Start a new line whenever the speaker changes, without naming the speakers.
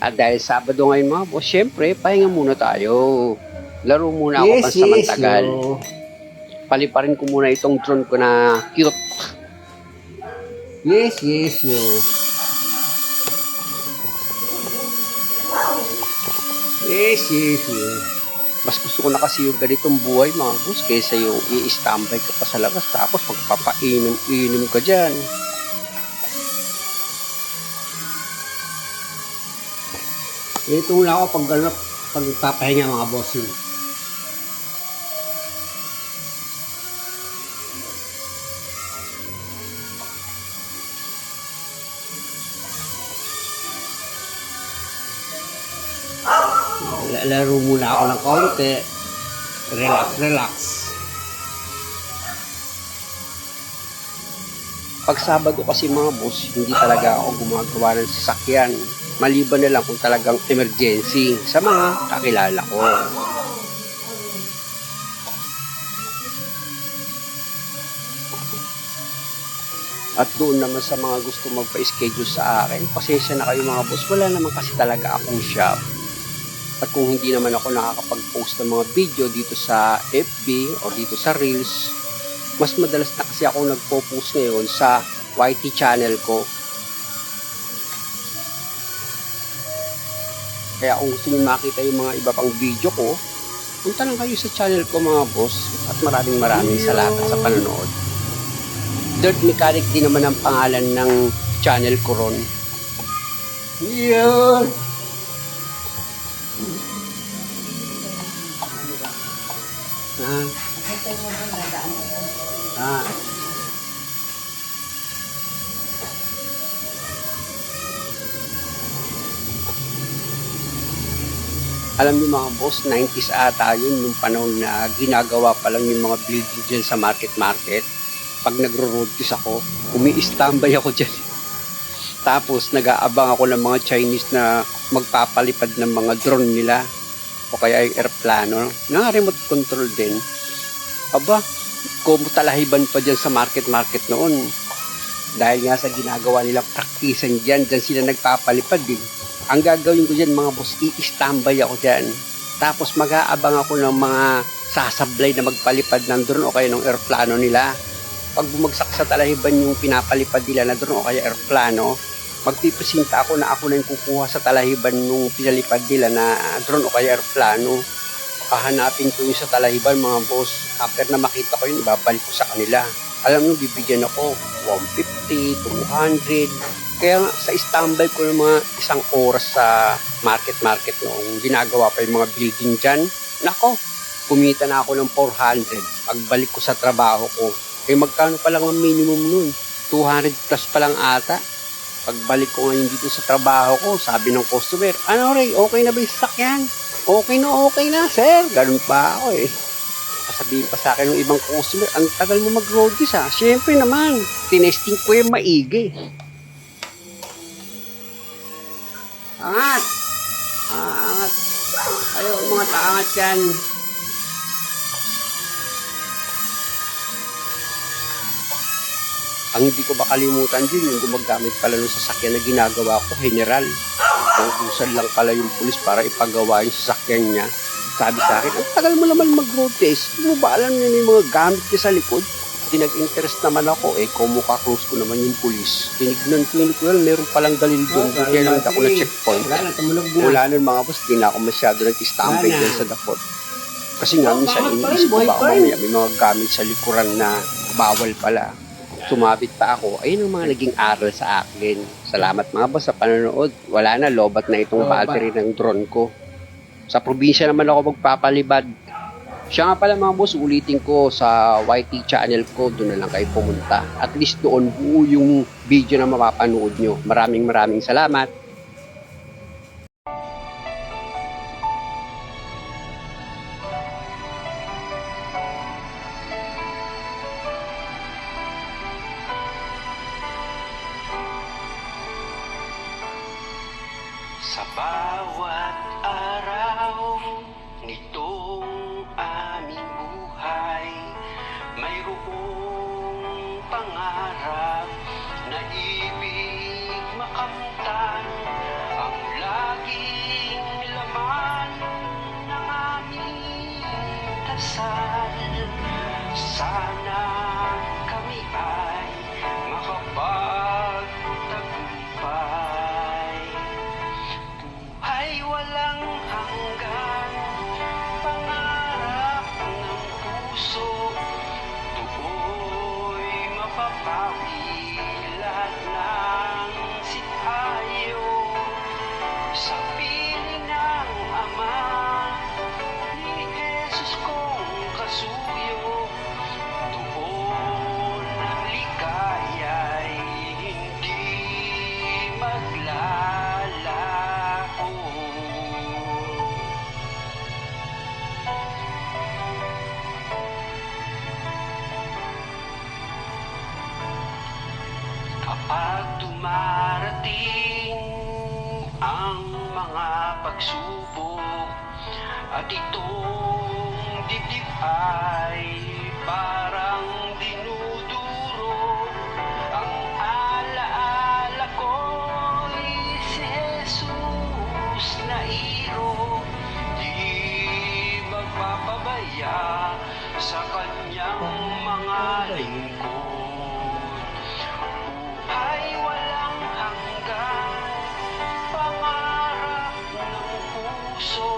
At dahil Sabado ngayon mga boss, syempre, pahinga muna tayo. Laro muna ako
Yes,
pansamantagal.
yo.
Paliparin ko muna itong drone ko na cute.
Yes, yo. Yes, yo.
Mas gusto ko na kasi yung ganitong buhay mga boss kaysa yung i-standby ka pa sa labas tapos magpapainom-inom ka dyan.
Ito lang ako pag nagpapahinga mga bossing. Laro muna ako ng konti. Relax.
Pag Sabado kasi mga boss, hindi talaga ako gumagawa ng sasakyan. Maliban na lang kung talagang emergency sa mga kakilala ko. At doon naman sa mga gusto magpa-schedule sa akin, pasensya na kayo mga boss, wala naman kasi talaga akong shop. At kung hindi naman ako nakakapag-post ng mga video dito sa FB o dito sa Reels, mas madalas na kasi ako nagpo-post ngayon sa YT channel ko. Kaya kung gusto niyo makita yung mga iba pang video ko, punta lang kayo sa channel ko mga boss. At maraming salamat sa panonood. Dirt Mechanic din naman ang pangalan ng channel ko ron.
Yun.
Alam niyo mga boss, 90s ata yun nung panahon na ginagawa pa lang yung mga building dyan sa market. Pag nagro-road test ako, umi-standby ako dyan. Tapos nag-aabang ako ng mga Chinese na magpapalipad ng mga drone nila o kaya yung airplano na remote control din. Aba, kumutalahiban pa dyan sa market noon. Dahil nga sa ginagawa nilang praktisan dyan sila nagpapalipad din. Ang gagawin ko dyan mga boss, i-standby ako dyan. Tapos mag-aabang ako ng mga sasablay na magpalipad ng drone o kaya ng airplano nila. Pag bumagsak sa talahiban yung pinapalipad nila na drone o kaya airplano, magpipresinta ako na ako na yung kukuha sa talahiban nung pinalipad nila na drone o kaya airplano. Hahanapin ko yung sa talahiban mga boss. After na makita ko yun, ibabalik ko sa kanila. Alam nyo, bibigyan ako 150, 200. Kaya nga, sa standby ko ng mga isang oras sa market noong ginagawa pa yung mga building dyan. Nako, kumita na ako ng 400 pagbalik ko sa trabaho ko. Eh magkano pa lang ang minimum nun? 200 plus pa lang ata. Pagbalik ko ngayon dito sa trabaho ko, sabi ng customer, ano Ray, okay na ba yung sasakyan? Okay na sir. Ganun pa ako eh. Sabihin pa sa akin ng ibang customer, ang tagal mo mag-road test ha. Siyempre naman, tinesting ko yung maigi. Angat! Angat! Ayaw, mga taangat yan. Ang hindi ko makalimutan din, yung gumagamit pala ng sasakyan na ginagawa ko, general. Utusan lang pala yung pulis para ipagawa yung sasakyan niya. Sabi sa akin, ang tagal mo naman mag-road test. Hindi mo ba alam na may mga gamit niya sa likod? Nag-interest naman ako, kumukha-close ko naman yung pulis. Tinignan ko yun, meron palang dalil doon. Kaya lang ako na checkpoint. Wala nun mga boss, di na ako masyado nag-stampay dyan sa dapot. Kasi nga, minsan iniisip ko baka mamaya may mga gamit sa likuran na bawal pala. Sumabit pa ako, ayun ang mga naging aral sa akin. Salamat mga boss sa panonood. Wala na, lobat na itong battery ng drone ko. Sa probinsya naman ako magpapalibad. Siya nga pala mga boss, ulitin ko sa YT channel ko, doon na lang kayo pumunta. At least doon buo yung video na mapapanood nyo. Maraming salamat.
Sa bawat araw nitong aming buhay, mayroong pangarap na ibig makamtan ang lagi walang hanggan, pangarap ng puso, tukoy mapapawi lahat ng sitayo sa piling ng Ama ni Jesus kong kasuyo. Doon ang ligaya'y hindi maglalaho. Kapag dumarating ang mga pagsubok at itong dibdib ay parang dinuduro, ang alaala ko'y si Jesus na iro, di magpapabaya sa kanyang mga lingkod. Buhay walang hanggan, pangarap ng puso,